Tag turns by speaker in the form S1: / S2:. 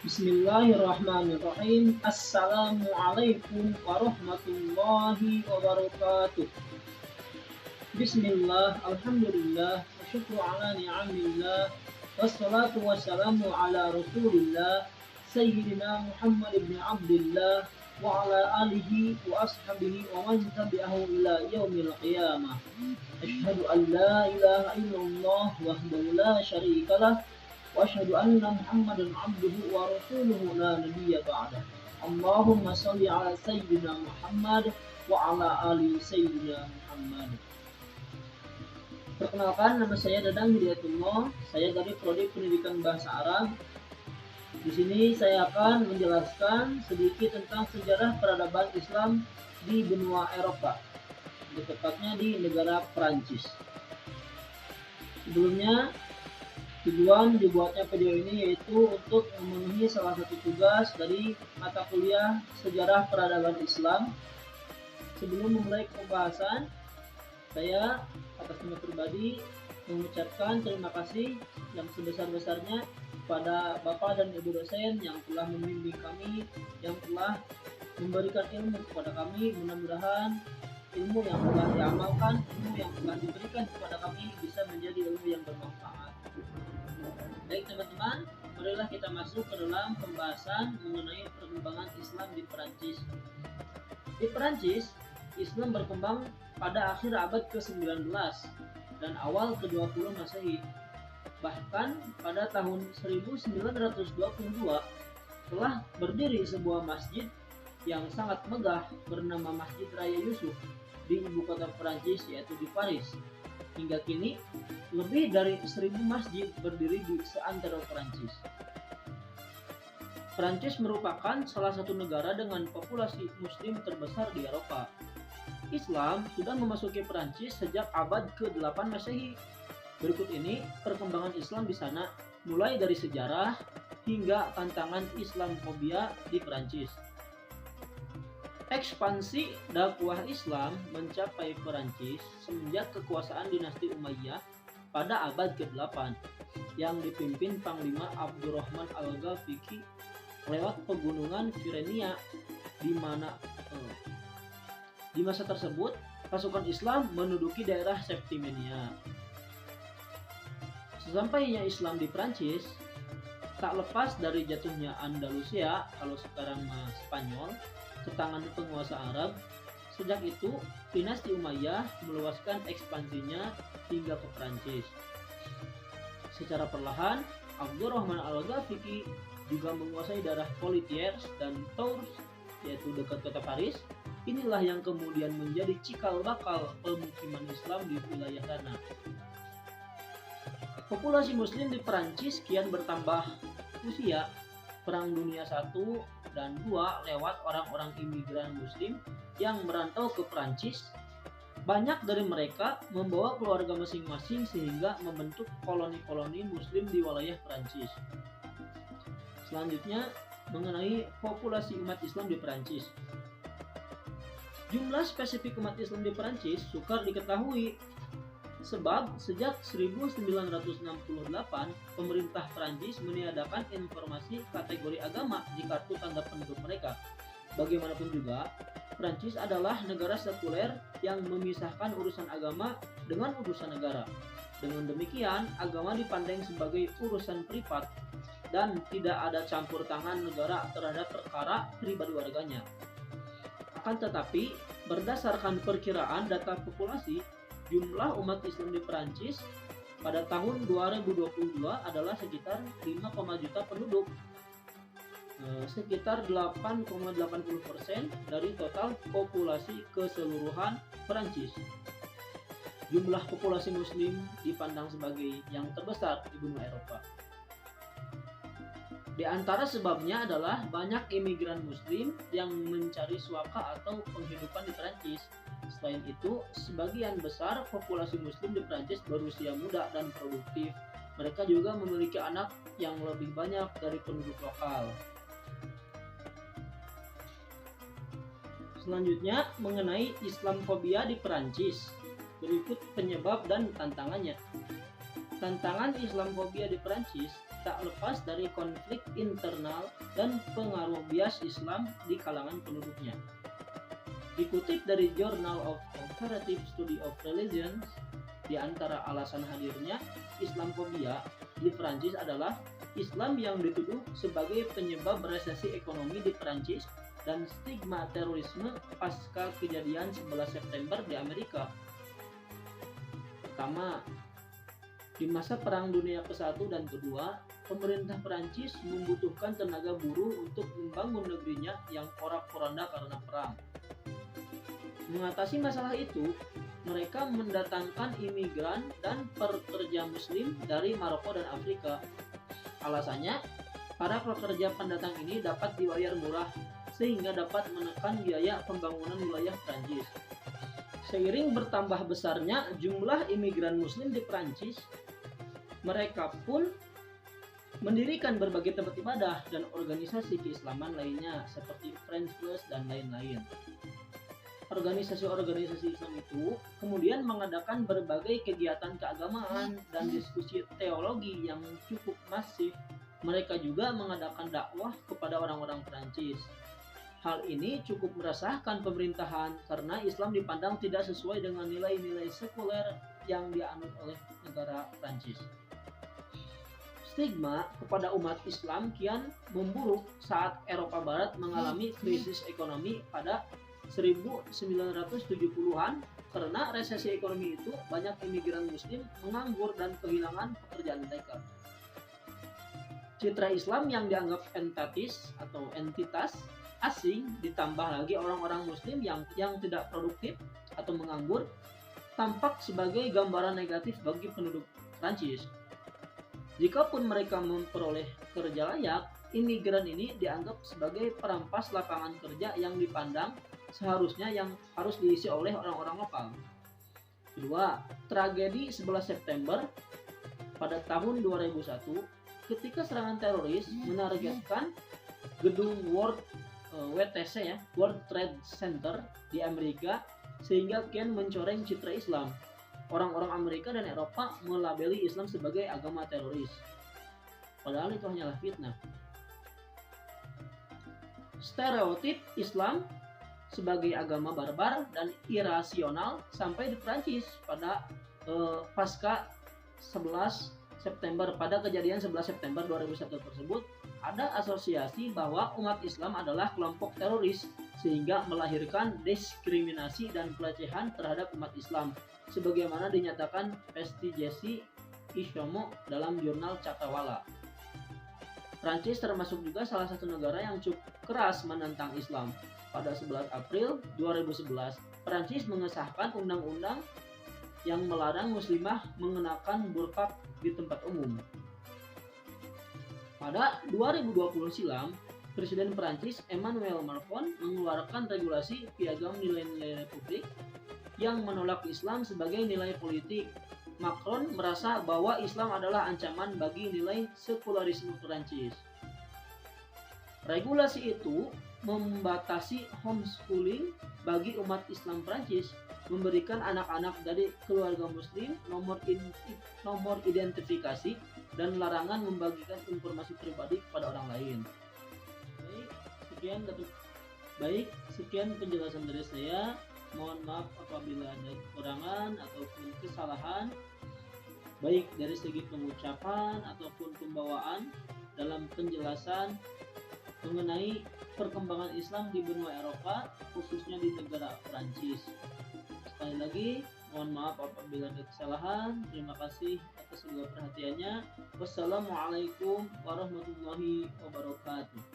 S1: Bismillahirrahmanirrahim. Assalamualaikum warahmatullahi wabarakatuh. Bismillah, alhamdulillah, wa syukru ala ni'amillah, wassalatu wassalamu ala rasulillah, Sayyidina Muhammad ibn Abdullah, wa ala alihi wa ashabihi wa man tabi'ahu ila yaumil qiyamah. Ashhadu an la ilaha illallah wahdahu la syarika lah, wa asyhadu anna Muhammadan abduhu wa rasuluhu la nabiyya ba'dah. Allahumma shalli ala sayyidina Muhammad wa ala ali sayyidina Muhammad. Perkenalkan, nama saya Dadang Hidayatullah. Saya dari Prodi Pendidikan Bahasa Arab. Di sini saya akan menjelaskan sedikit tentang sejarah peradaban Islam di benua Eropa, tepatnya di negara Prancis. Sebelumnya, tujuan dibuatnya video ini yaitu untuk memenuhi salah satu tugas dari mata kuliah Sejarah Peradaban Islam. Sebelum memulai pembahasan, saya atas nama pribadi mengucapkan terima kasih yang sebesar-besarnya kepada Bapak dan Ibu dosen yang telah membimbing kami, yang telah memberikan ilmu kepada kami. Mudah-mudahan ilmu yang telah diamalkan, ilmu yang telah diberikan kepada kami bisa menjadi ilmu yang bermanfaat. Baik teman-teman, marilah kita masuk ke dalam pembahasan mengenai perkembangan Islam di Perancis. Di Perancis, Islam berkembang pada akhir abad ke-19 dan awal ke-20 Masehi. Bahkan pada tahun 1922 telah berdiri sebuah masjid yang sangat megah bernama Masjid Raya Yusuf di ibu kota Perancis, yaitu di Paris. Hingga kini, lebih dari 1000 masjid berdiri di seantero Perancis. Perancis merupakan salah satu negara dengan populasi muslim terbesar di Eropa. Islam sudah memasuki Perancis sejak abad ke-8 Masehi. Berikut ini perkembangan Islam di sana, mulai dari sejarah hingga tantangan Islamofobia di Perancis. Ekspansi dakwah Islam mencapai Perancis semenjak kekuasaan dinasti Umayyah pada abad ke-8 yang dipimpin Panglima Abdurrahman Al-Ghafiqi lewat pegunungan Kyrenia, di masa tersebut pasukan Islam menduduki daerah Septimania. Sesampainya Islam di Perancis, tak lepas dari jatuhnya Andalusia, kalau sekarang Spanyol, ke tangan penguasa Arab. Sejak itu, dinasti Umayyah meluaskan ekspansinya hingga ke Perancis. Secara perlahan, Abdurrahman Al-Ghafiqi juga menguasai daerah Poitiers dan Tours, yaitu dekat kota Paris. Inilah yang kemudian menjadi cikal bakal pemukiman Islam di wilayah sana. Populasi Muslim di Perancis kian bertambah usia. Perang Dunia I dan II lewat orang-orang imigran Muslim yang merantau ke Perancis. Banyak dari mereka membawa keluarga masing-masing sehingga membentuk koloni-koloni Muslim di wilayah Perancis. Selanjutnya, mengenai populasi umat Islam di Perancis. Jumlah spesifik umat Islam di Perancis sukar diketahui, sebab sejak 1968 pemerintah Perancis meniadakan informasi kategori agama di kartu tanda penduduk mereka. Bagaimanapun juga, Perancis adalah negara sekuler yang memisahkan urusan agama dengan urusan negara. Dengan demikian, agama dipandang sebagai urusan privat dan tidak ada campur tangan negara terhadap perkara pribadi warganya. Akan tetapi, berdasarkan perkiraan data populasi, jumlah umat Islam di Perancis pada tahun 2022 adalah sekitar 5, juta penduduk, sekitar 8,80% dari total populasi keseluruhan Perancis. Jumlah populasi Muslim dipandang sebagai yang terbesar di benua Eropa. Di antara sebabnya adalah banyak imigran Muslim yang mencari suaka atau penghidupan di Perancis. Selain itu, sebagian besar populasi Muslim di Perancis berusia muda dan produktif. Mereka juga memiliki anak yang lebih banyak dari penduduk lokal. Selanjutnya, mengenai Islamofobia di Perancis. Berikut penyebab dan tantangannya. Tantangan Islamofobia di Perancis tak lepas dari konflik internal dan pengaruh bias Islam di kalangan penduduknya. Dikutip dari Journal of Comparative Study of Religions, di antara alasan hadirnya Islamophobia di Prancis adalah Islam yang dituduh sebagai penyebab resesi ekonomi di Prancis dan stigma terorisme pasca kejadian 11 September di Amerika. Pertama, di masa Perang Dunia ke-1 dan ke-2, pemerintah Prancis membutuhkan tenaga buruh untuk membangun negerinya yang porak-poranda karena perang. Mengatasi masalah itu, mereka mendatangkan imigran dan pekerja muslim dari Maroko dan Afrika. Alasannya, para pekerja pendatang ini dapat dibayar murah sehingga dapat menekan biaya pembangunan wilayah Prancis. Seiring bertambah besarnya jumlah imigran muslim di Prancis, mereka pun mendirikan berbagai tempat ibadah dan organisasi keislaman lainnya seperti French Plus dan lain-lain. Organisasi-organisasi Islam itu kemudian mengadakan berbagai kegiatan keagamaan dan diskusi teologi yang cukup masif. Mereka juga mengadakan dakwah kepada orang-orang Prancis. Hal ini cukup meresahkan pemerintahan karena Islam dipandang tidak sesuai dengan nilai-nilai sekuler yang dianut oleh negara Prancis. Stigma kepada umat Islam kian memburuk saat Eropa Barat mengalami krisis ekonomi pada 1970-an. Karena resesi ekonomi itu, banyak imigran muslim menganggur dan kehilangan pekerjaan mereka. Citra Islam yang dianggap entitas asing, ditambah lagi orang-orang muslim yang tidak produktif atau menganggur, tampak sebagai gambaran negatif bagi penduduk Prancis. Jikapun mereka memperoleh kerja layak, imigran ini dianggap sebagai perampas lapangan kerja yang dipandang seharusnya yang harus diisi oleh orang-orang lokal. Kedua, tragedi 11 September pada tahun 2001 ketika serangan teroris menargetkan gedung World Trade Center di Amerika sehingga kian mencoreng citra Islam. Orang-orang Amerika dan Eropa melabeli Islam sebagai agama teroris. Padahal itu hanyalah fitnah. Stereotip Islam sebagai agama barbar dan irasional sampai di Prancis pada pasca 11 September. Pada kejadian 11 September 2001 tersebut, ada asosiasi bahwa umat Islam adalah kelompok teroris sehingga melahirkan diskriminasi dan pelecehan terhadap umat Islam sebagaimana dinyatakan Pesti Jesse Ishomo dalam jurnal Cakrawala. Prancis termasuk juga salah satu negara yang cukup keras menentang Islam. Pada 11 April 2011, Prancis mengesahkan undang-undang yang melarang muslimah mengenakan burqa di tempat umum. Pada 2020 silam, Presiden Prancis Emmanuel Macron mengeluarkan regulasi Piagam Nilai-Nilai Republik yang menolak Islam sebagai nilai politik. Macron merasa bahwa Islam adalah ancaman bagi nilai sekularisme Prancis. Regulasi itu membatasi homeschooling bagi umat Islam Prancis, memberikan anak-anak dari keluarga muslim nomor identifikasi, dan larangan membagikan informasi pribadi kepada orang lain. Sekian penjelasan dari saya. Mohon maaf apabila ada kekurangan ataupun kesalahan, baik dari segi pengucapan ataupun pembawaan dalam penjelasan mengenai perkembangan Islam di benua Eropa, khususnya di negara Prancis. Sekali lagi, mohon maaf apabila ada kesalahan. Terima kasih atas segala perhatiannya. Wassalamualaikum warahmatullahi wabarakatuh.